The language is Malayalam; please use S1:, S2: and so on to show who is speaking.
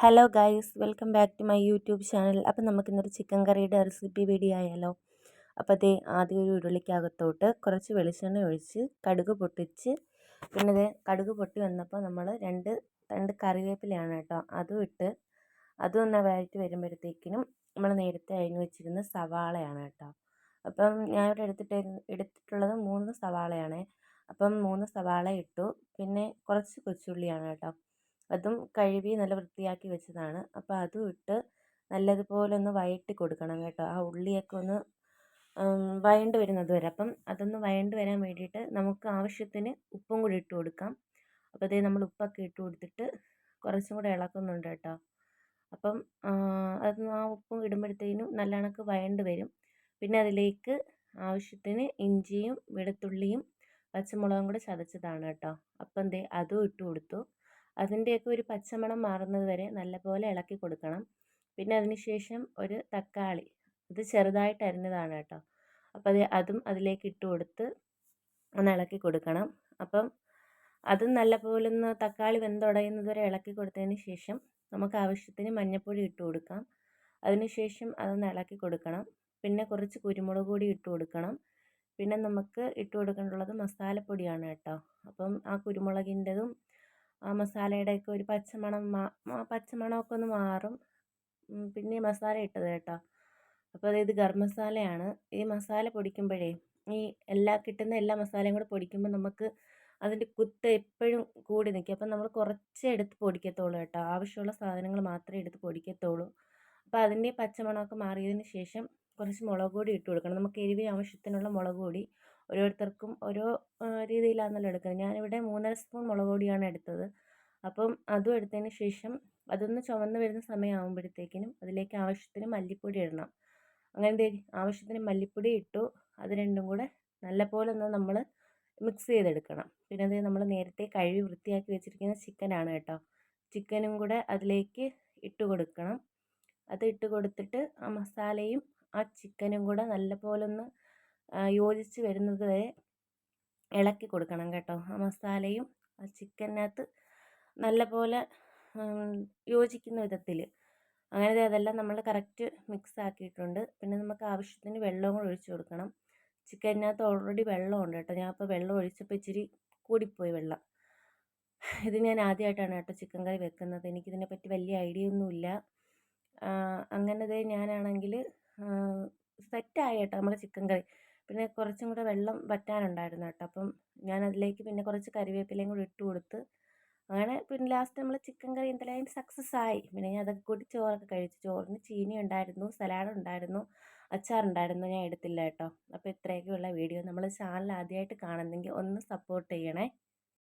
S1: Hello guys, welcome back to my YouTube channel. അപ്പം നമുക്കിന്നൊരു ചിക്കൻ കറിയുടെ റെസിപ്പി വീഡിയോ ആയാലോ. അപ്പോൾ അതേ ആദ്യം ഒരു ഉരുളിക്കകത്തോട്ട് കുറച്ച് വെളിച്ചെണ്ണ ഒഴിച്ച് കടുക് പൊട്ടിച്ച് പിന്നെ കടുക് പൊട്ടി വന്നപ്പോൾ നമ്മൾ രണ്ട് കറിവേപ്പിലയാണ് കേട്ടോ, അതും ഇട്ട് അതൊന്ന് വഴറ്റി വരുമ്പോഴത്തേക്കിനും നമ്മൾ നേരത്തെ അരിഞ്ഞ് വെച്ചിരുന്ന സവാളയാണ് കേട്ടോ. അപ്പം ഞാനിവിടെ എടുത്തിട്ടുള്ളത് 3 സവാളയാണ്. അപ്പം 3 സവാള ഇട്ടു. പിന്നെ കുറച്ച് കൊച്ചുള്ളിയാണ് കേട്ടോ, അതും കഴുകി നല്ല വൃത്തിയാക്കി വെച്ചതാണ്. അപ്പോൾ അതും ഇട്ട് നല്ലതുപോലെ ഒന്ന് വഴറ്റി കൊടുക്കണം കേട്ടോ. ആ ഉള്ളിയൊക്കെ ഒന്ന് വഴണ്ട് വരുന്നത് വരെ. അപ്പം അതൊന്ന് വഴണ്ട് വരാൻ വേണ്ടിയിട്ട് നമുക്ക് ആവശ്യത്തിന് ഉപ്പും കൂടി ഇട്ട് കൊടുക്കാം. അപ്പോൾ അതേ നമ്മൾ ഉപ്പൊക്കെ ഇട്ട് കൊടുത്തിട്ട് കുറച്ചും കൂടെ ഇളക്കുന്നുണ്ട് കേട്ടോ. അപ്പം അത് ആ ഉപ്പും ഇടുമ്പോഴത്തേനും നല്ല കണക്ക് വഴണ്ട് വരും. പിന്നെ അതിലേക്ക് ആവശ്യത്തിന് ഇഞ്ചിയും വെളുത്തുള്ളിയും പച്ചമുളകും കൂടെ ചതച്ചതാണ് കേട്ടോ. അപ്പം അതും ഇട്ട് കൊടുത്തു. അതിൻ്റെയൊക്കെ ഒരു പച്ചമണം മാറുന്നത് വരെ നല്ലപോലെ ഇളക്കി കൊടുക്കണം. പിന്നെ അതിന് ശേഷം ഒരു തക്കാളി, ഇത് ചെറുതായിട്ട് അരിഞ്ഞതാണ് കേട്ടോ. അപ്പോൾ അതും അതിലേക്ക് ഇട്ട് കൊടുത്ത് ഒന്ന് ഇളക്കി കൊടുക്കണം. അപ്പം അതും നല്ലപോലെ ഒന്ന് തക്കാളി വെന്തുടയുന്നത് വരെ ഇളക്കി കൊടുത്തതിന് ശേഷം നമുക്ക് ആവശ്യത്തിന് മഞ്ഞൾപ്പൊടി ഇട്ട് കൊടുക്കാം. അതിന് ശേഷം അതൊന്ന് ഇളക്കി കൊടുക്കണം. പിന്നെ കുറച്ച് കുരുമുളക് പൊടി ഇട്ട് കൊടുക്കണം. പിന്നെ നമുക്ക് ഇട്ട് കൊടുക്കേണ്ടുള്ളത് മസാലപ്പൊടിയാണ് കേട്ടോ. അപ്പം ആ കുരുമുളകിൻ്റെതും ആ മസാലയുടെയൊക്കെ ഒരു പച്ചമണമൊക്കെ ഒന്ന് മാറും. പിന്നെ മസാല ഇട്ടത് കേട്ടോ. അപ്പോൾ അതായത് ഗരം മസാലയാണ്. ഈ മസാല പൊടിക്കുമ്പോഴേ ഈ കിട്ടുന്ന എല്ലാ മസാലയും കൂടെ പൊടിക്കുമ്പോൾ നമുക്ക് അതിൻ്റെ കുത്ത് എപ്പോഴും കൂടി നിൽക്കും. അപ്പം നമ്മൾ കുറച്ചേ എടുത്ത് പൊടിക്കത്തുള്ളൂ കേട്ടോ. ആവശ്യമുള്ള സാധനങ്ങൾ മാത്രമേ എടുത്ത് പൊടിക്കത്തുള്ളൂ. അപ്പോൾ അതിൻ്റെ പച്ചമണമൊക്കെ മാറിയതിന് ശേഷം കുറച്ച് മുളക് പൊടി ഇട്ട് കൊടുക്കണം. നമുക്ക് എരിവിന് ആവശ്യത്തിനുള്ള മുളക് പൊടി ഓരോരുത്തർക്കും ഓരോ രീതിയിലാണല്ലോ എടുക്കുന്നത്. ഞാനിവിടെ 3.5 സ്പൂൺ മുളക് പൊടിയാണ് എടുത്തത്. അപ്പം അതും എടുത്തതിന് ശേഷം അതൊന്ന് ചുവന്ന് വരുന്ന സമയമാകുമ്പോഴത്തേക്കിനും അതിലേക്ക് ആവശ്യത്തിന് മല്ലിപ്പൊടി ഇടണം. അങ്ങനെ ആവശ്യത്തിന് മല്ലിപ്പൊടി ഇട്ടു. അത് രണ്ടും കൂടെ നല്ലപോലെ ഒന്ന് നമ്മൾ മിക്സ് ചെയ്തെടുക്കണം. പിന്നെ അത് നമ്മൾ നേരത്തെ കഴുകി വൃത്തിയാക്കി വെച്ചിരിക്കുന്ന ചിക്കനാണ് കേട്ടോ. ചിക്കനും കൂടെ അതിലേക്ക് ഇട്ട് കൊടുക്കണം. അത് ഇട്ട് കൊടുത്തിട്ട് ആ മസാലയും ആ ചിക്കനും കൂടെ നല്ലപോലെ ഒന്ന് യോജിച്ച് വരുന്നത് വരെ ഇളക്കി കൊടുക്കണം കേട്ടോ. ആ മസാലയും ആ ചിക്കനകത്ത് നല്ലപോലെ യോജിക്കുന്ന വിധത്തിൽ. അങ്ങനെ അതെല്ലാം നമ്മൾ കറക്റ്റ് മിക്സ് ആക്കിയിട്ടുണ്ട്. പിന്നെ നമുക്ക് ആവശ്യത്തിന് വെള്ളവും കൂടെ ഒഴിച്ച് കൊടുക്കണം. ചിക്കനകത്ത് ഓൾറെഡി വെള്ളമുണ്ട് കേട്ടോ. ഞാൻ ഇപ്പോൾ വെള്ളം ഒഴിച്ചപ്പോൾ ഇച്ചിരി കൂടിപ്പോയി വെള്ളം. ഇത് ഞാൻ ആദ്യമായിട്ടാണ് കേട്ടോ ചിക്കൻ കറി വെക്കുന്നത്. എനിക്കിതിനെപ്പറ്റി വലിയ ഐഡിയ ഒന്നുമില്ല. അങ്ങനെ ഞാനാണെങ്കിൽ സെറ്റായി കേട്ടോ നമ്മുടെ ചിക്കൻ കറി. പിന്നെ കുറച്ചും കൂടെ വെള്ളം വറ്റാനുണ്ടായിരുന്നു കേട്ടോ. അപ്പം ഞാൻ അതിലേക്ക് പിന്നെ കുറച്ച് കറിവേപ്പിലയും കൂടി ഇട്ട് കൊടുത്ത് അങ്ങനെ പിന്നെ ലാസ്റ്റ് നമ്മൾ ചിക്കൻ കറി എന്തായാലും സക്സസ് ആയി. പിന്നെ ഞാൻ അതൊക്കെ കൂടി ചോറൊക്കെ കഴിച്ചു. ചോറിന് ചീനി ഉണ്ടായിരുന്നു, സലാഡ് ഉണ്ടായിരുന്നു, അച്ചാറുണ്ടായിരുന്നു. ഞാൻ എടുത്തില്ല കേട്ടോ. അപ്പോൾ ഇത്രയൊക്കെയുള്ള വീഡിയോ. നമ്മൾ ചാനൽ ആദ്യമായിട്ട് കാണുന്നെങ്കിൽ ഒന്ന് സപ്പോർട്ട് ചെയ്യണേ.